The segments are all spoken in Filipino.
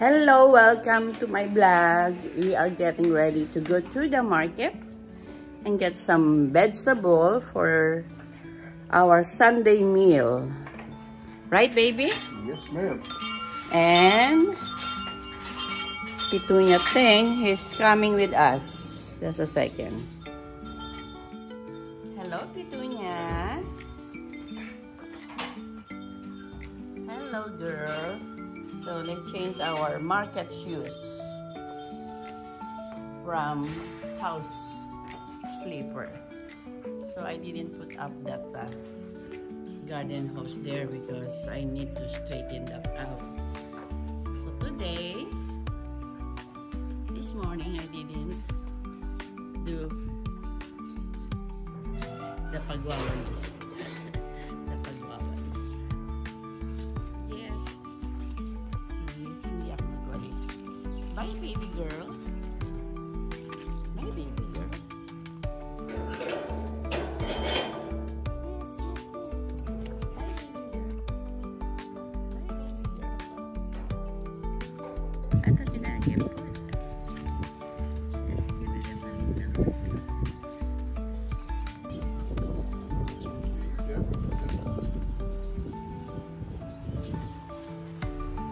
Hello, welcome to my vlog. We are getting ready to go to the market and get some vegetable for our Sunday meal. Right, baby? Yes, ma'am. And Petunia Ting is coming with us. Just a second. Hello, Petunia. Hello, girl. So let's change our market shoes from house sleeper. So I didn't put up that garden hose there because I need to straighten that out. So today, this morning I didn't do the pagwawalis. The pagwawalis. Yes. See, hindi ako nagwalis. Bye, baby girl. Bye, baby girl.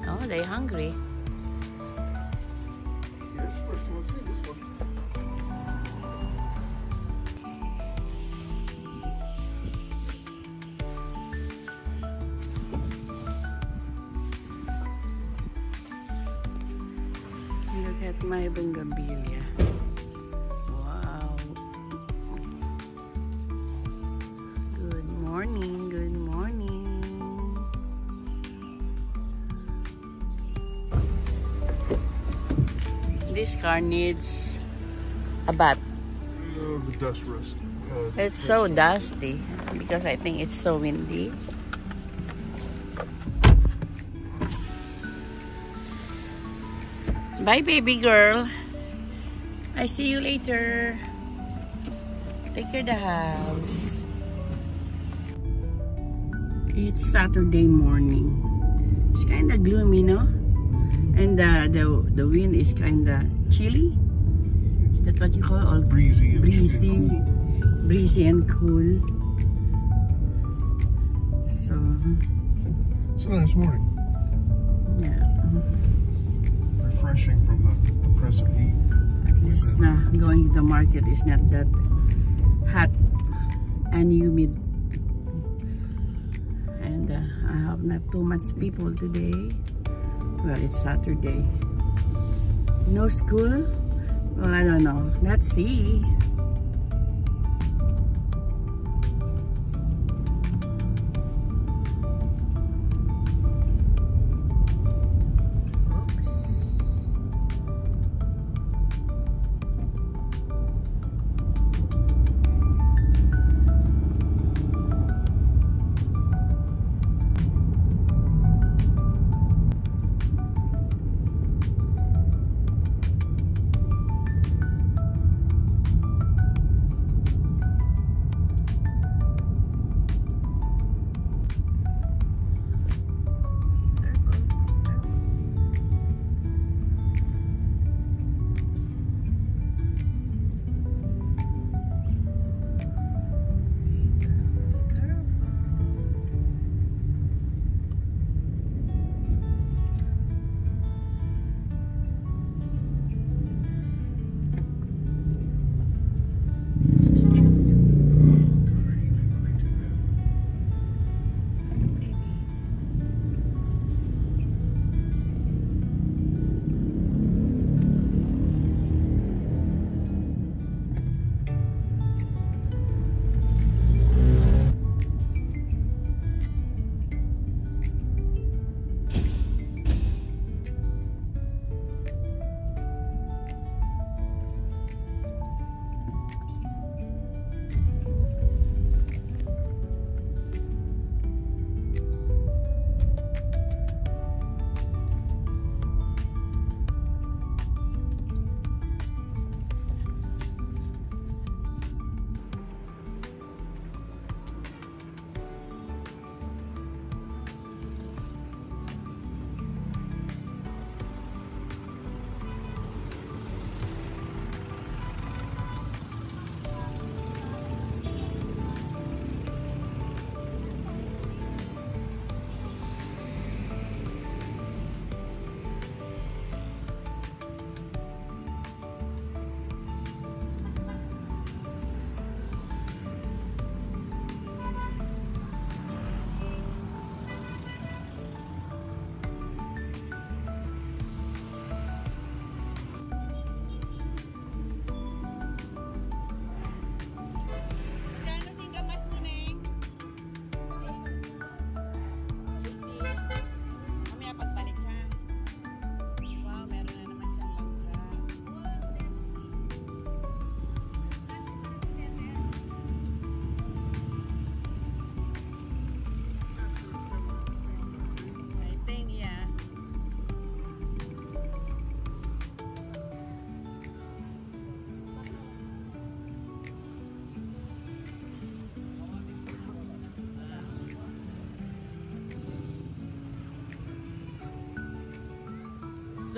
Oh, they're hungry. Yes, first one. See this one. Look at my bougainvillea. Wow. Good morning, good morning. This car needs a bath. The dust rust. It's so dusty because I think it's so windy. Bye, baby girl. I see you later. Take care of the house. It's Saturday morning. It's kind of gloomy, no? And the wind is kind of chilly. Is that what you call it? All breezy, breezy, breezy and cool. So it's a nice morning. yeah. Refreshing from the oppressive heat. At least going to the market is not that hot and humid. And I have not too much people today. Well, it's Saturday. No school? Well, I don't know. Let's see.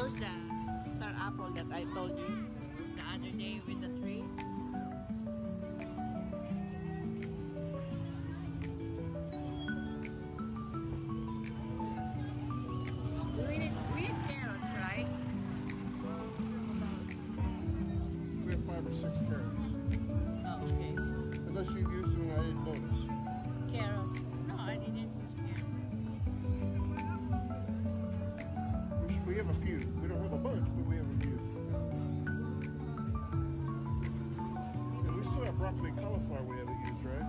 those the star apple that I told you the other day with the tree? We need carrots, right? We have 5 or 6 carrots. Oh, okay. Unless you used them and I didn't notice. Carrots. No, I didn't use carrots. We have a few. We don't have a bunch, but we have a few. And we still have broccoli and cauliflower we haven't used, right?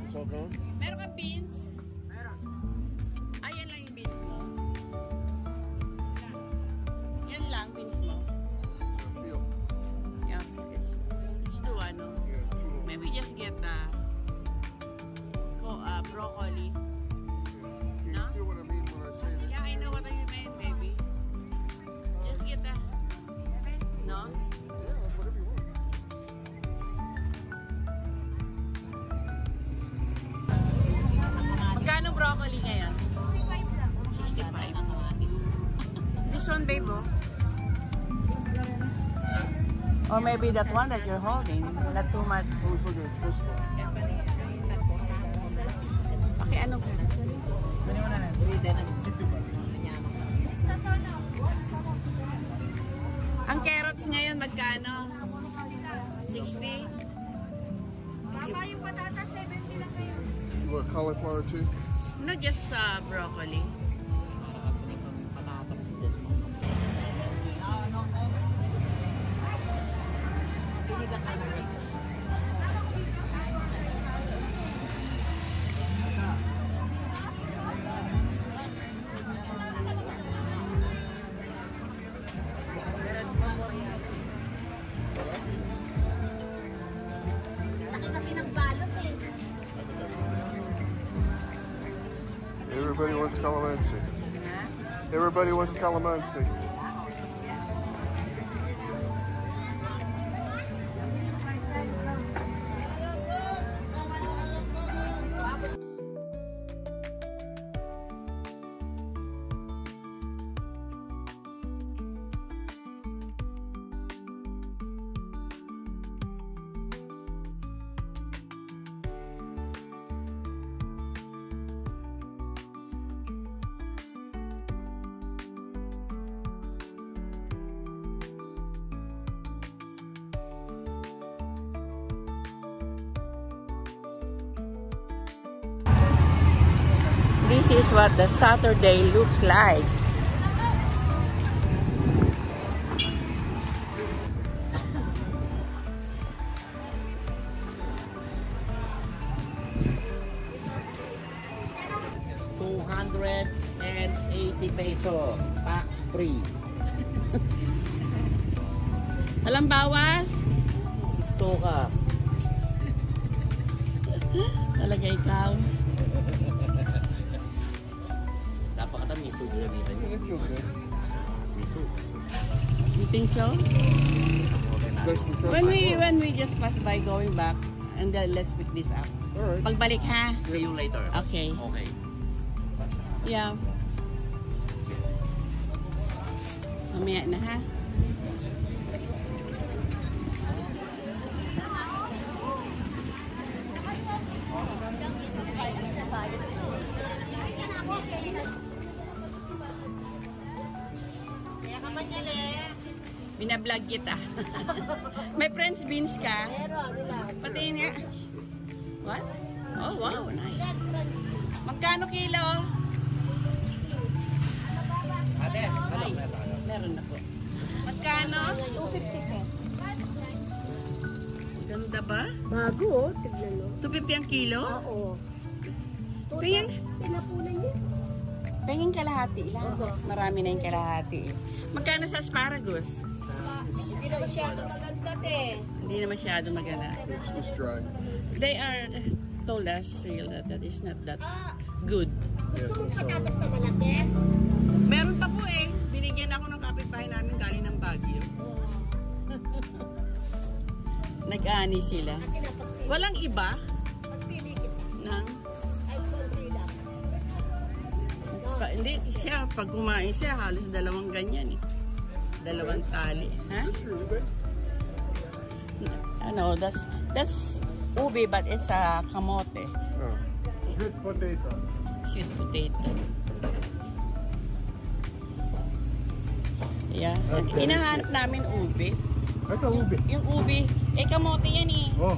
It's all gone? Meron ka beans? Meron. Ah, yan lang yung beans mo? Yan lang, beans mo? Feel. Yeah, it's too ano. Yeah, 2 Maybe just get the broccoli. You No? feel what I mean when I say that? Yeah, I know what you mean, baby. Just get the... No? Yeah, whatever you want. Magkano broccoli ngayon? 65. This one, babe, oh. Or maybe that one that you're holding. Not too much. I was looking at this one. Okay, ano? Ang carrots ngayon, magkano? 60? Baba yung patata, 70 lang kayo. You want cauliflower too? No, just broccoli. Kasi ng balot eh. Everybody wants calamansi. Ha? Everybody wants calamansi. This is what the Saturday looks like. ₱280 tax free. Walang bawas? Gusto ka. Talaga ikaw. Dapat kata miso gamitan niyo. They feel good. Miso. You think so? Okay na. Best with those. When we just pass by going back, and then let's pick this up. Alright. Pagbalik ha? See you later. Okay. Okay. Yeah. Mamaya na ha? Binablog kita. May French beans ka? Patiin nga. What? Oh, wow. Nice. Magkano kilo? Ate, Ay, meron na po. Magkano? 250 po. Ganda ba? Bago oh, tignan mo. 250 ang kilo? Oo. Tingin. Pinapunan niya. Tingin kalahati lang. Marami na yung kalahati. Magkano sa asparagus? Hindi na masyado maganda eh. Hindi na masyado maganda. It's dry. They are told us real that is not that good. Yeah, Gusto mo so, patatas na malaki? Meron pa po eh. Binigyan ako ng kapitbahay namin galing ng Baguio. Nag-ani sila. Kasi napagpili. Walang iba Pagpili kita. ng Ay, konti lang. Hindi siya, pag kumain siya, halos dalawang ganyan eh. Dalawang tali. Ha? Is this your ube? Ano, that's ube but it's a kamote. Oh. Sweet potato. Sweet potato. Yeah. Okay. Hinahanap namin ube. Ito, ube. Yung ube, kamote yan eh. Oh,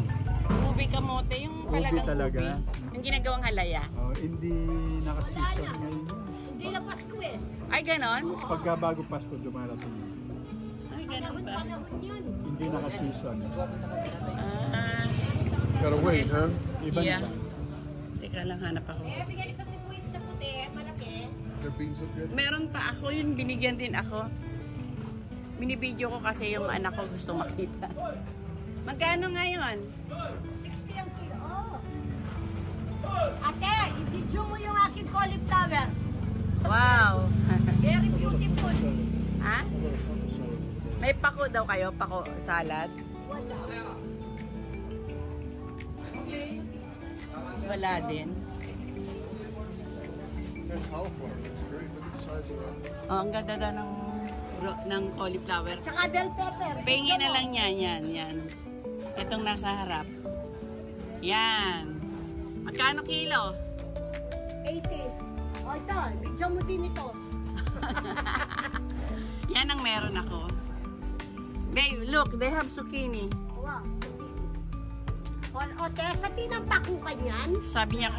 Ube kamote, yung talagang talaga. ube. Yung ginagawang halaya. oh hindi naka-season ngayon. Hindi na Pasko eh. Ay, ganon? Pagka bago Pasko dumarating. Ay, ganon ba? Hindi naka-season. Ah, Gotta wait, huh? Iba yeah. nila. Teka lang, hanap ako. Eh, bigyan ko si Kuis na puti, malaki. Their beans look good. Meron pa ako, yun binigyan din ako. Binibidyo ko kasi yung anak ko gusto makita. Magkano ngayon? 60 ang kilo. Oh. Ate, i-video mo yung aking cauliflower. Wow! Very beautiful. Ha? I'm gonna fucking sell it. May pako daw kayo? Pako salad? Wala. Wala din. That cauliflower looks great. Look at the size of that. Oh, ang ganda daw ng cauliflower. Tsaka bell pepper. Pengi na lang yan. Itong nasa harap. Yan. Magkano kilo? 80. O ito, video mo din ito. Yan ang meron ako. Babe, look, they have zucchini. Wow, o Tessa, tinampakukan yan. Sabi niya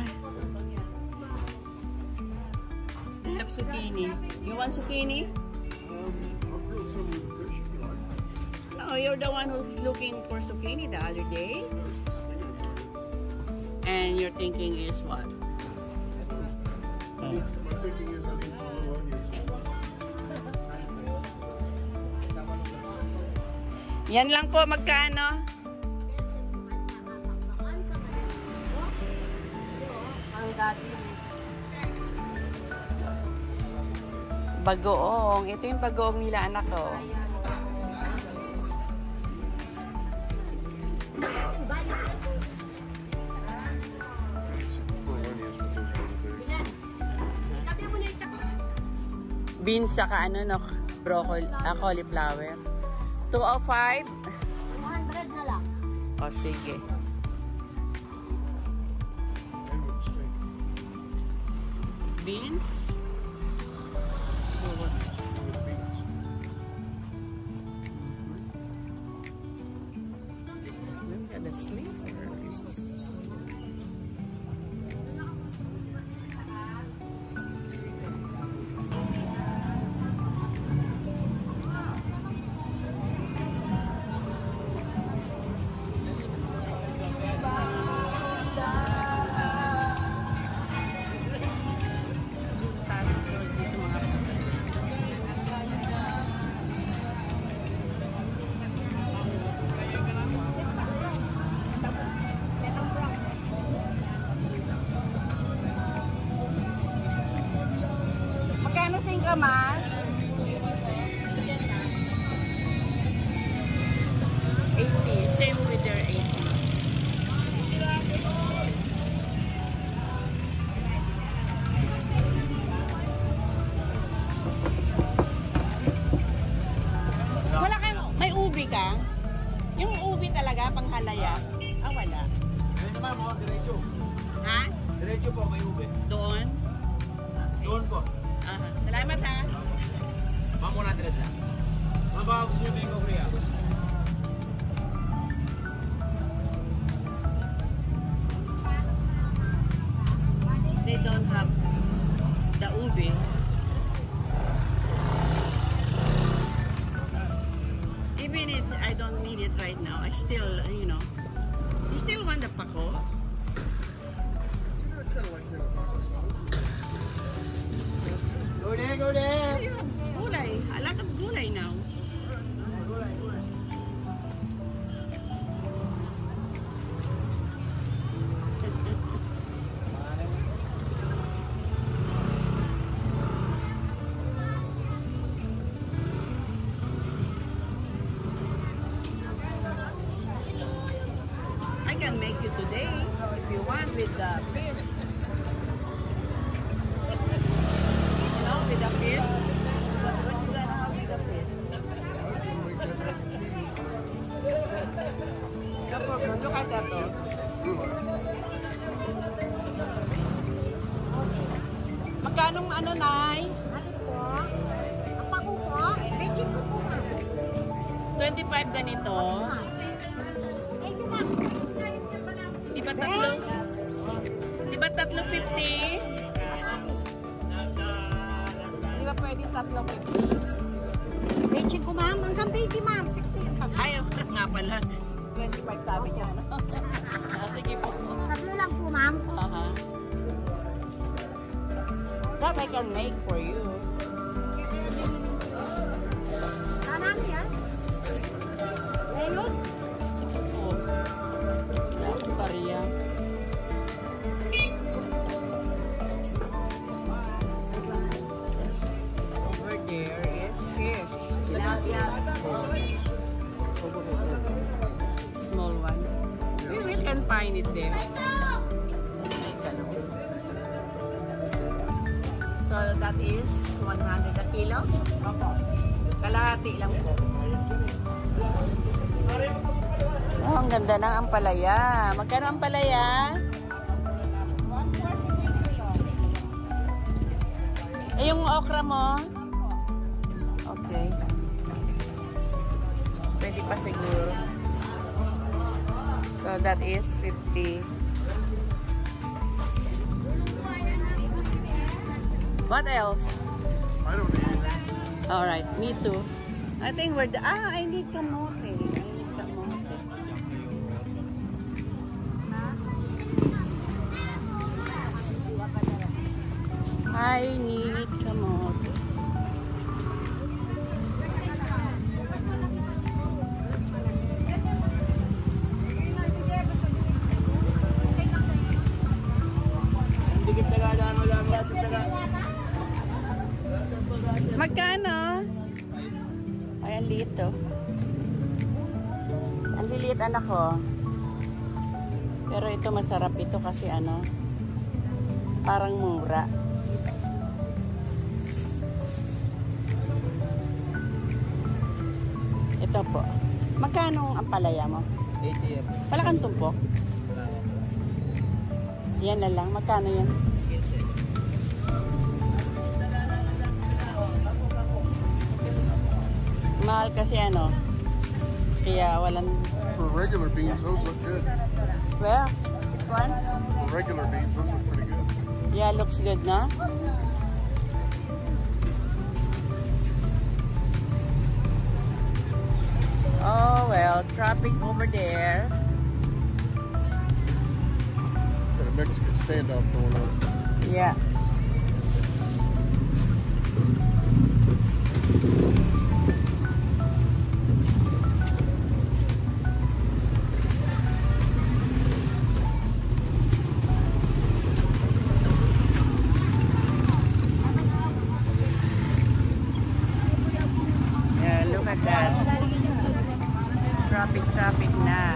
they have zucchini. You want zucchini? I'll grill some with the fish if you like. No, you're the one who's looking for zucchini the other day. I was just thinking about it. And your thinking is what? My thinking is I need some little onions. Yan lang po, magkano? Ang dati. Bagoong. Ito yung bagoong nila anak ko. Itabi mo na ito. Beans saka ano no, broccoli, cauliflower. 205. 200 na lang. O sige. And with the steak. Beans. With beans. Look at the sliver. Dito mga magkano singkamas? 80. Same with their 80. Wala kang, may ubi ka? Yung ubi talaga, panghalaya. Ah, wala. Ayun naman mo, diretso. Ha? Diretso po, may ube. Doon? Doon po. Aha. Salamat ha. Ma'am, muna diretso. Mga baka gusto nyo ko, Priya. They don't have the ube. Even if I don't need it right now, I still, you know, you still want the pako. Yeah, kind of like that. Go there, go there! You have gulay. A lot of gulay now. I can make you today if you want with the fish. Look at that, oh. Magkanong ano, Nay? Ano po? Ang pako po? Legit ko po nga. 25 ganito. Eh, yun na. Di ba tatlo? Di ba tatlo 50? Di ba pwede tatlo 50? Legit ko, ma'am. Hanggang 20, ma'am. 16. Ay, nga pala. 25 sabi niya. Sige po. Tatlo lang po, ma'am. That I can make for you. Ano yan? Ngayon? Oh. That's Maria. Over there is fish. Small one. We can find it there. So that is 100 a kilo? Opo. Kalahati lang po. Oh, ang ganda ng ampalaya. Magkano ampalaya? 140 kilo. Eh, yung okra mo? Okay. Pwede pa siguro. So that is 50. What else? I don't need anything. Alright, me too. I think we're I need kamote. I need kamote. I need kamote. Magkano? Ay, ang liit to. Ang liliit anak ko. Pero ito masarap ito kasi ano, parang mura. Ito po. Magkano ang palaya mo? 80. Wala kang tumpok? Yan na lang. Magkano yan? Mahal kasi ano. Kaya walang... For regular beans, those look good. Where? This one? For regular beans, those look pretty good. Yeah, looks good, no? Oh, well, traffic over there. Got a Mexican standoff going on. Yeah. Yeah, look at that. Traffic na.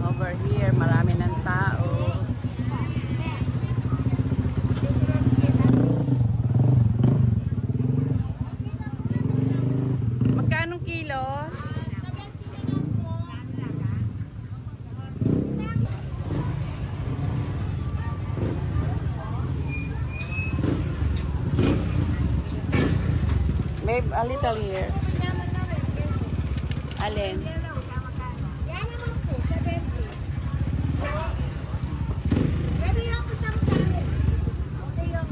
Over here, marami ng tao. Magkano kilo? Maybe a little here. Alin? Yan naman po, 70. Pwede yung kasama sa amin. Okay yung...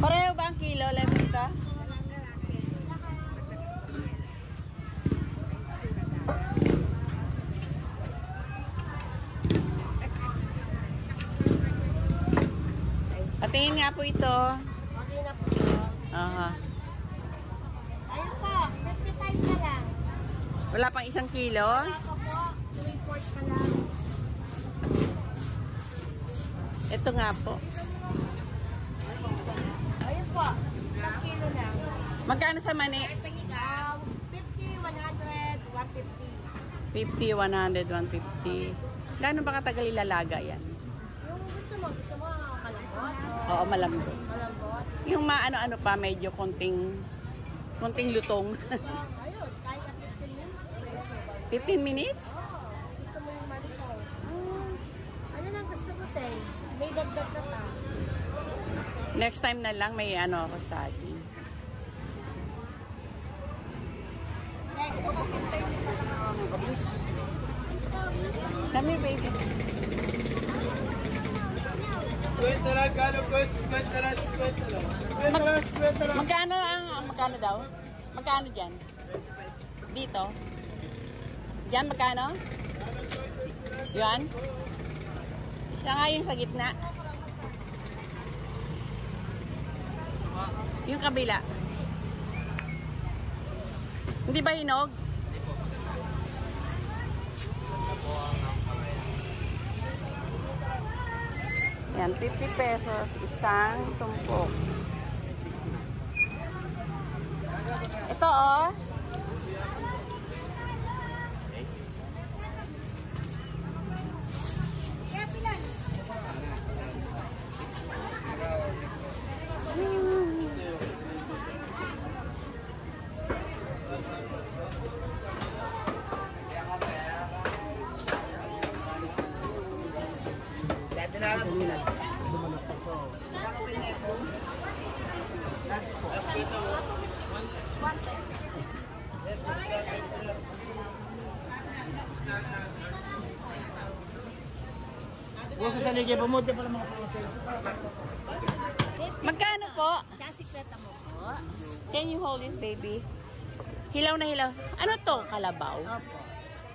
Pareho ba ang kilo, Lemita? Patingin nga po ito. Okay na po. Aha. Ayun po, 55 na lang. Wala pang isang kilo? Ako po, 3/4 pa lang. Ito nga po. Ayun po, 1 kilo lang. Magkano sa mani? 50, 100, 150. 50, 100, 150. Gano'n ba katagal ilalaga yan? Yung gusto mo kalang po. Oo, malambot. Malambot. Yung maano-ano pa, medyo konting lutong. Ayun, kahit 15 minutes. 15 minutes? Gusto mo yung malikaw. Ano lang gusto mo, Tay? May dagdag na ta. Next time na lang may ano ako sa atin. Kami, baby. Magkano daw? Magkano dyan? Dito? Dyan, magkano? Yan? Siya nga yung sa gitna. Yung kabila. Hindi ba hinog? Yan, 50 pesos, isang tumpok. Ito, oh. Kaya pilan? Magkano po? Sasikleta mo po. Can you hold it, baby? Hilaw na hilaw. Ano to? Kalabaw? Opo.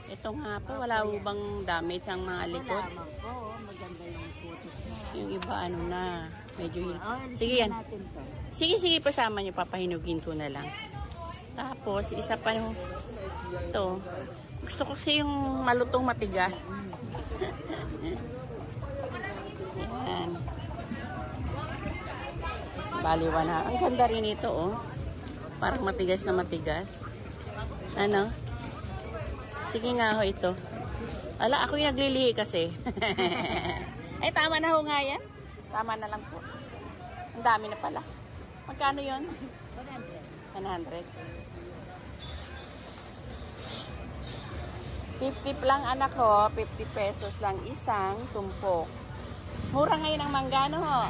Ito nga po, wala po bang damage ang mga likod? Wala po. Maganda yung photos mo. Yung iba, ano na, medyo Oh, sige yan. natin to. Sige, pasama nyo, papahinugin ko na lang. Tapos, isa pa yung, ito. Gusto ko kasi yung malutong matigas. Yan. Baliwa na. Ang ganda rin ito, oh. Parang matigas na matigas. Ano? Sige nga ho ito. Ala, ako yung naglilihi kasi. Ay, tama na ho nga yan. Tama na lang po. Ang dami na pala. Magkano yon? 100. 50 lang anak ko. 50 pesos lang isang tumpok. Mura ngayon ang manggano ho.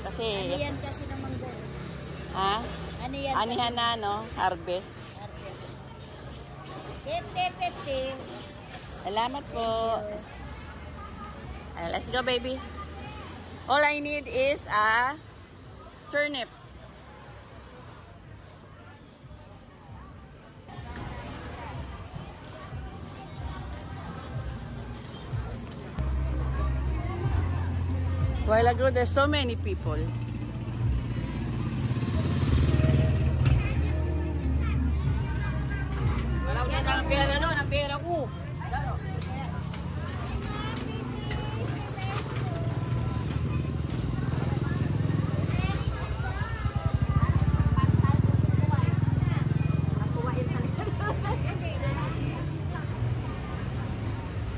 Kasi, Ano yan kasi ng manggo? ha? Ano yan? Anihan na, no? Harvest. 50. Salamat po. Let's go, baby. All I need is a turnip. While ago, there's so many people. Wala ko na ng pera, no? Ng pera ko.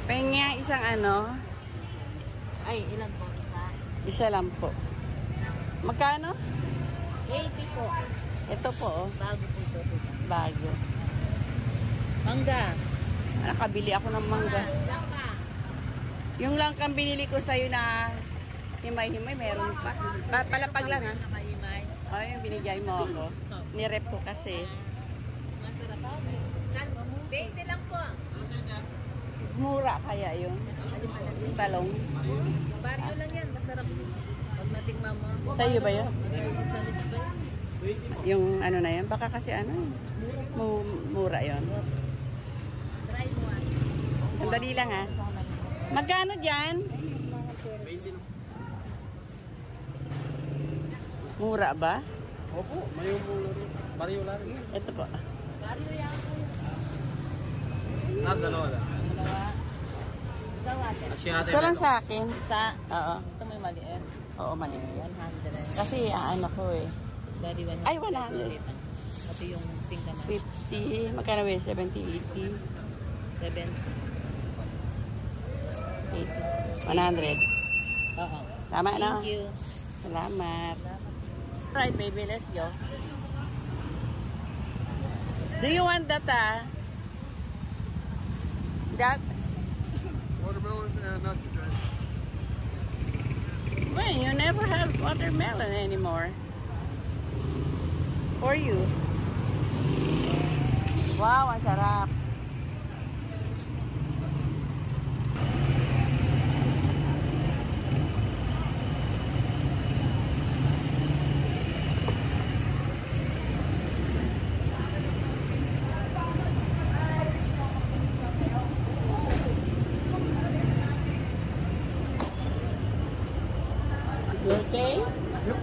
Pengya isang ano? Ay, ilan po? Isa lang po. Magkano? 80 po. Ito po, oh. Bago po ito. Bago. Mangga. Nakabili ako ng mangga. Langka. Yung langkang binili ko sa'yo na himay-himay, meron pa. Palapag lang, ha? Nakaimay. Oh, yung binigay mo ako. Nirep ko kasi. Masarap po. Kalma mo. 20 lang po. Mura kaya yun. Yung talong. Baryo lang yan. Masarap. Pag natikman mo. Sa'yo ba yun? Tamis ba yan? Yung ano na yan? Baka kasi ano, mura yun. Try mo ah. Sandali lang, ha? Magkano dyan? Mura ba? Opo, may mura rin. Baryo lang. Ito po. Baryo yan po. Dalawa lang. Dalawa. Ikaw ate. Asya natin. Isa lang sa akin. Isa. Oo. Gusto mo yung maliit? Oo, mali. 100. Kasi ano ko eh. Body 100. Ay, 100. Pati yung pink naman. 50. Magkano ba yun? 70, 80. 7. 80. 100. Oo. Tama na. Thank you. Salamat. Alright, baby, let's go. Do you want that, that? Watermelon and not today. Well, you never have watermelon anymore. For you. Wow, ang sarap. You okay? Yep.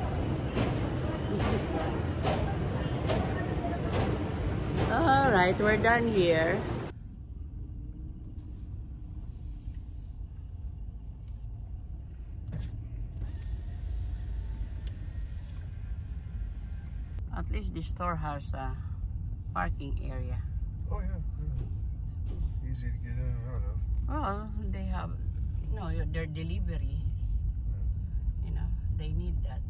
All right, we're done here. At least the store has a parking area. Oh yeah. Easy to get in and out of. Well, they have, their deliveries. You know, they need that.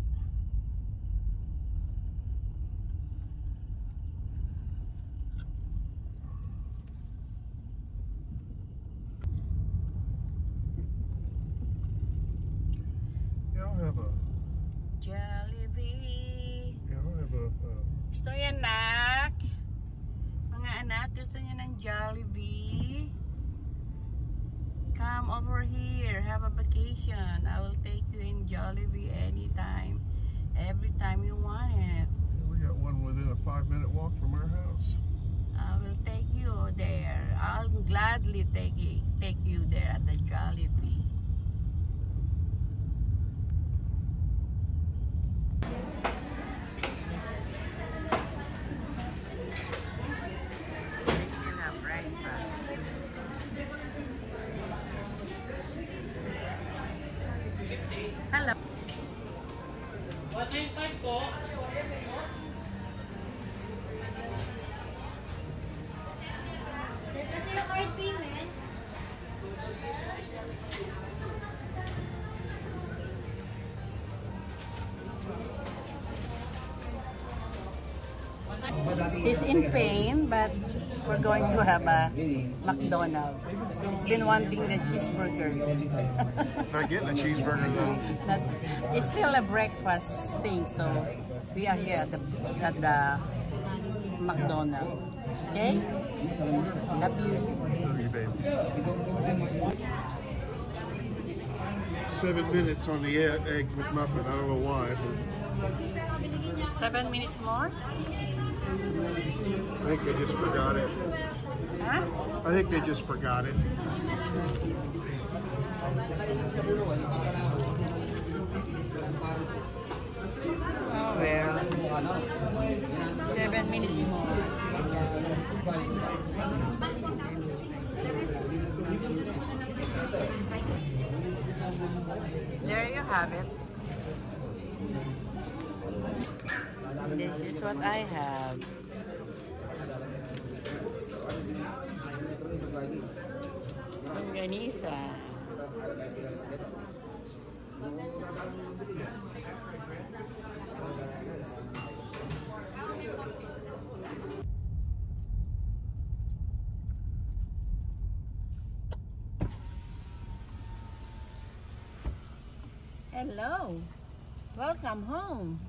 Yeah, I'll have a. Jollibee. Yeah, I'll have a. Gusto niya, anak? Mga anak, gusto niya ng Jollibee? Come over here, have a vacation. I will take you in Jollibee anytime, every time you want it. We got one within a 5-minute walk from our house. I will take you there. I'll gladly take you there at the Jollibee. Hello. What's yung time po? Ito yung card payment. He's in pain, but we're going to have a McDonald's. He's been wanting the cheeseburger. Not getting a cheeseburger though. It's still a breakfast thing, so we are here at the McDonald's. Okay? Love you. Love you, baby. 7 minutes on the egg McMuffin. I don't know why. But 7 minutes more? I think they just forgot it. Huh? I think they just forgot it. Oh, well. 7 minutes more. There you have it. This is what I have. Ganisa. Hello. Welcome home.